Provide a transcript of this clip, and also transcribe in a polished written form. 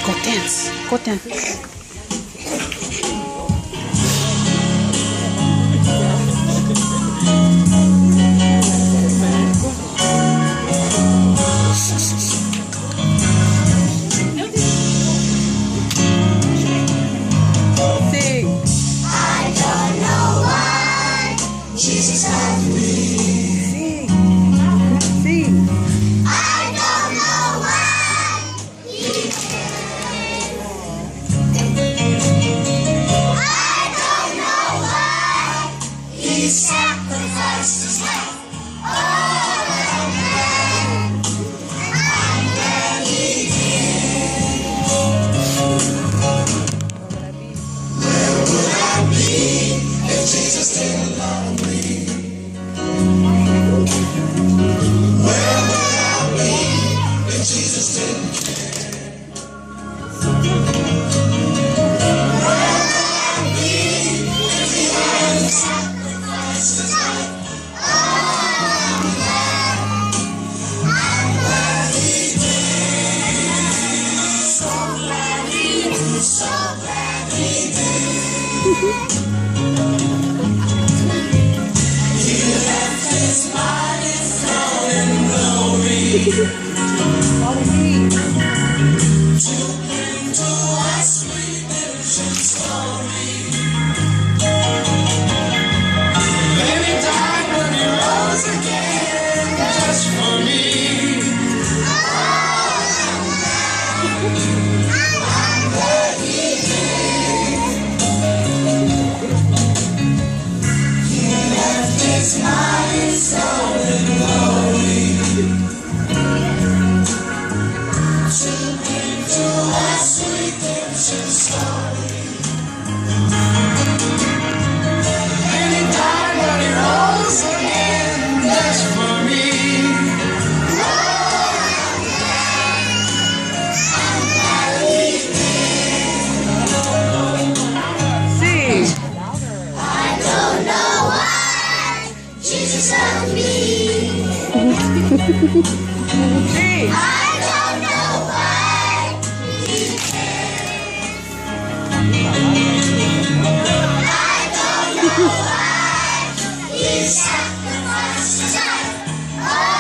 Go dance. Go dance. Jesus has me. Sing. Sing. I don't know why He came. I don't know why He sacrificed His life. Oh, man. I'm glad He did. Where would I be if Jesus didn't love me? Where would I be if Jesus didn't care? Where would I be if He hadn't sacrificed His life? Oh, I'm glad He did. So glad He did. So glad He did. He left His body soul in glory to bring to us redemption story. Then He died, but He rose again just for me. I'm glad He did. He left His body soul in glory to bring to us redemption story. And He died, but He rose again just for me. I'm glad He did. Sing. I don't know why Jesus loved me. Sing. I don't know why He cares. I don't know why He sacrificed His life. Oh,